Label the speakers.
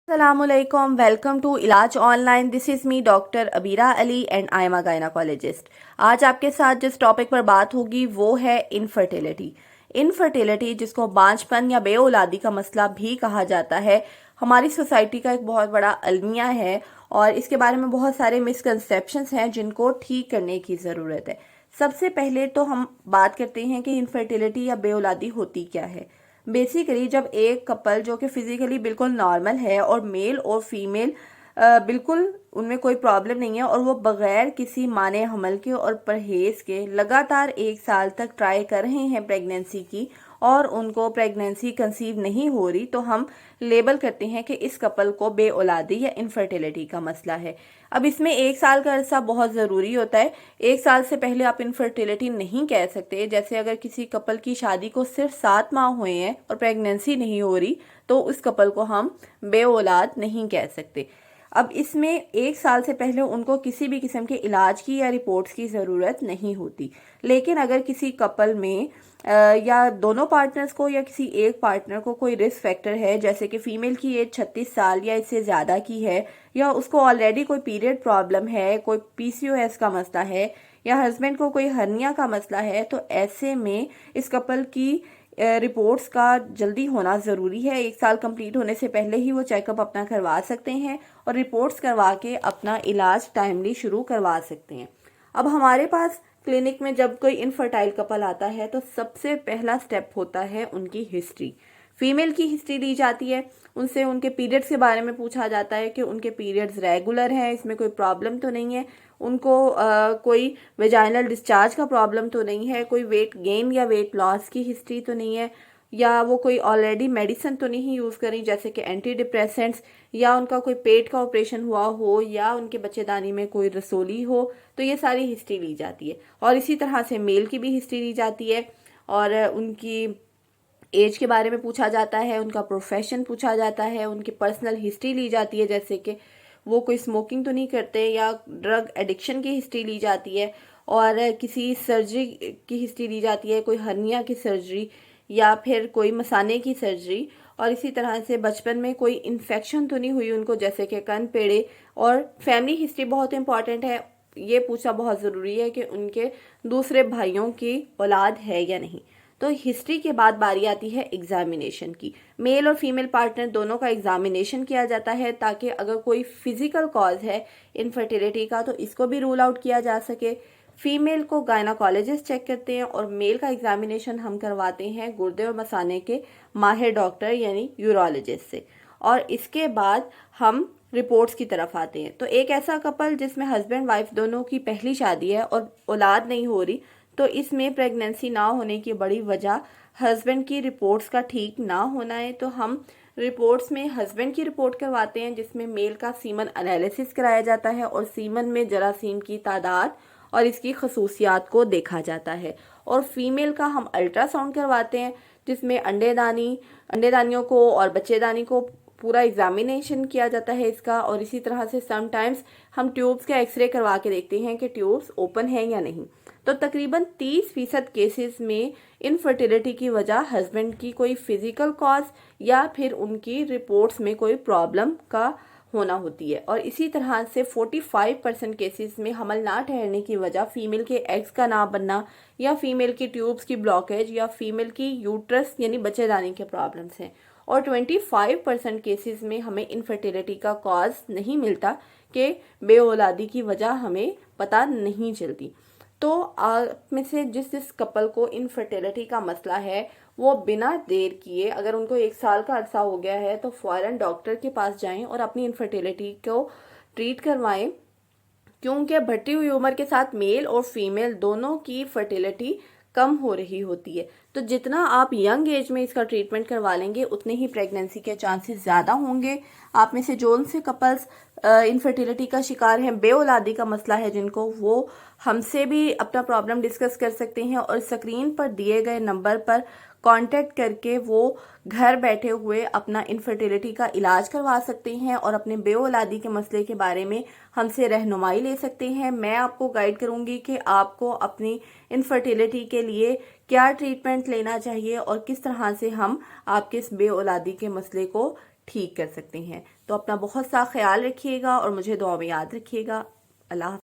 Speaker 1: Assalamualaikum. Welcome to इलाज online. This is me doctor Abira Ali and I am a gynaecologist. आज आपके साथ जिस टॉपिक पर बात होगी वो है इनफर्टिलिटी. इनफर्टिलिटी जिसको बांझपन या बेऔलादी का मसला भी कहा जाता है, हमारी सोसाइटी का एक बहुत बड़ा अलमिया है और इसके बारे में बहुत सारे मिसकंसेप्शंस हैं जिनको ठीक करने की ज़रूरत है. सबसे पहले तो हम बात करते हैं कि इनफर्टिलिटी या बेऔलादी होती क्या है. बेसिकली जब एक कपल जो कि फिजिकली बिल्कुल नॉर्मल है और मेल और फीमेल बिल्कुल उनमें कोई प्रॉब्लम नहीं है और वो बगैर किसी माने हमल के और परहेज के लगातार 1 साल तक ट्राई कर रहे हैं प्रेगनेंसी की और उनको प्रेगनेंसी कंसीव नहीं हो रही, तो हम लेबल करते हैं कि इस कपल को बेऔलादी या इनफर्टिलिटी का मसला है. अब इसमें 1 साल का अरसा बहुत ज़रूरी होता है. 1 साल से पहले आप इनफर्टिलिटी नहीं कह सकते. जैसे अगर किसी कपल की शादी को सिर्फ 7 माह हुए हैं और प्रेगनेंसी नहीं हो रही तो उस कपल को हम बेऔलाद नहीं कह सकते. अब इसमें 1 साल से पहले उनको किसी भी किस्म के इलाज की या रिपोर्ट्स की ज़रूरत नहीं होती. लेकिन अगर किसी कपल में या दोनों पार्टनर्स को या किसी एक पार्टनर को कोई रिस्क फैक्टर है, जैसे कि फीमेल की एज 36 साल या इससे ज़्यादा की है, या उसको ऑलरेडी कोई पीरियड प्रॉब्लम है, कोई पीसीओएस का मसला है, या हस्बैंड को कोई हर्निया का मसला है, तो ऐसे में इस कपल की रिपोर्ट्स का जल्दी होना ज़रूरी है. 1 साल कंप्लीट होने से पहले ही वो चेकअप अपना करवा सकते हैं और रिपोर्ट्स करवा के अपना इलाज टाइमली शुरू करवा सकते हैं. अब हमारे पास क्लिनिक में जब कोई इनफर्टाइल कपल आता है तो सबसे पहला स्टेप होता है उनकी हिस्ट्री. फीमेल की हिस्ट्री ली जाती है, उनसे उनके पीरियड्स के बारे में पूछा जाता है कि उनके पीरियड्स रेगुलर हैं, इसमें कोई प्रॉब्लम तो नहीं है, उनको कोई वेजाइनल डिस्चार्ज का प्रॉब्लम तो नहीं है, कोई वेट गेन या वेट लॉस की हिस्ट्री तो नहीं है, या वो कोई ऑलरेडी मेडिसिन तो नहीं यूज़ करी जैसे कि एंटी डिप्रेसेंट्स, या उनका कोई पेट का ऑपरेशन हुआ हो, या उनके बच्चेदानी में कोई रसोली हो. तो ये सारी हिस्ट्री ली जाती है. और इसी तरह से मेल की भी हिस्ट्री ली जाती है और उनकी एज के बारे में पूछा जाता है, उनका प्रोफेशन पूछा जाता है, उनकी पर्सनल हिस्ट्री ली जाती है, जैसे कि वो कोई स्मोकिंग तो नहीं करते, या ड्रग एडिक्शन की हिस्ट्री ली जाती है, और किसी सर्जरी की हिस्ट्री ली जाती है, कोई हर्निया की सर्जरी या फिर कोई मसाने की सर्जरी. और इसी तरह से बचपन में कोई इन्फेक्शन तो नहीं हुई उनको, जैसे कि कन पेड़े. और फैमिली हिस्ट्री बहुत इंपॉर्टेंट है, ये पूछना बहुत ज़रूरी है कि उनके दूसरे भाइयों की औलाद है या नहीं. तो हिस्ट्री के बाद बारी आती है एग्जामिनेशन की. मेल और फीमेल पार्टनर दोनों का एग्जामिनेशन किया जाता है ताकि अगर कोई फिजिकल कॉज है इनफर्टिलिटी का तो इसको भी रूल आउट किया जा सके. फीमेल को गायनाकोलॉजिस्ट चेक करते हैं और मेल का एग्जामिनेशन हम करवाते हैं गुर्दे और मसाने के माहिर डॉक्टर यानी यूरोलॉजिस्ट से. और इसके बाद हम रिपोर्ट्स की तरफ आते हैं. तो एक ऐसा कपल जिसमें हस्बैंड वाइफ दोनों की पहली शादी है और औलाद नहीं हो रही, तो इसमें प्रेगनेंसी ना होने की बड़ी वजह हस्बैंड की रिपोर्ट्स का ठीक ना होना है. तो हम रिपोर्ट्स में हस्बैंड की रिपोर्ट करवाते हैं जिसमें मेल का सीमन एनालिसिस कराया जाता है और सीमन में जरासीम की तादाद और इसकी खसूसियात को देखा जाता है. और फीमेल का हम अल्ट्रासाउंड करवाते हैं जिसमें अंडेदानियों को और बच्चेदानी को पूरा एग्जामिनेशन किया जाता है इसका. और इसी तरह से समटाइम्स हम ट्यूब्स का एक्सरे करवा के देखते हैं कि ट्यूब्स ओपन है या नहीं. तो तकरीबन 30% केसेस में इनफर्टिलिटी की वजह हस्बैंड की कोई फिजिकल कॉज या फिर उनकी रिपोर्ट्स में कोई प्रॉब्लम का होना होती है. और इसी तरह से 45% केसेस में हमल ना ठहरने की वजह फीमेल के एग्स का ना बनना, या फीमेल की ट्यूब्स की ब्लॉकेज, या फीमेल की यूट्रस यानी बच्चेदानी के प्रॉब्लम्स हैं. और 25% केसेस में हमें इनफर्टिलिटी का कॉज नहीं मिलता कि बेऔलादी की वजह हमें पता नहीं चलती. तो आप में से जिस कपल को इनफर्टिलिटी का मसला है वो बिना देर किए, अगर उनको 1 साल का अरसा हो गया है तो फ़ौरन डॉक्टर के पास जाएं और अपनी इनफर्टिलिटी को ट्रीट करवाएं, क्योंकि बढ़ती हुई उम्र के साथ मेल और फीमेल दोनों की फर्टिलिटी कम हो रही होती है. तो जितना आप यंग एज में इसका ट्रीटमेंट करवा लेंगे उतने ही प्रेगनेंसी के चांसेस ज़्यादा होंगे. आप में से जो से कपल्स इनफर्टिलिटी का शिकार हैं, बेऔलादी का मसला है जिनको, वो हमसे भी अपना प्रॉब्लम डिस्कस कर सकते हैं और स्क्रीन पर दिए गए नंबर पर कांटेक्ट करके वो घर बैठे हुए अपना इनफर्टिलिटी का इलाज करवा सकते हैं और अपने बेऔलादी के मसले के बारे में हमसे रहनुमाई ले सकते हैं. मैं आपको गाइड करूंगी कि आपको अपनी इनफर्टिलिटी के लिए क्या ट्रीटमेंट लेना चाहिए और किस तरह से हम आपके इस बेऔलादी के मसले को ठीक कर सकते हैं। तो अपना बहुत सा ख्याल रखिएगा और मुझे दुआ में याद रखिएगा। अल्लाह।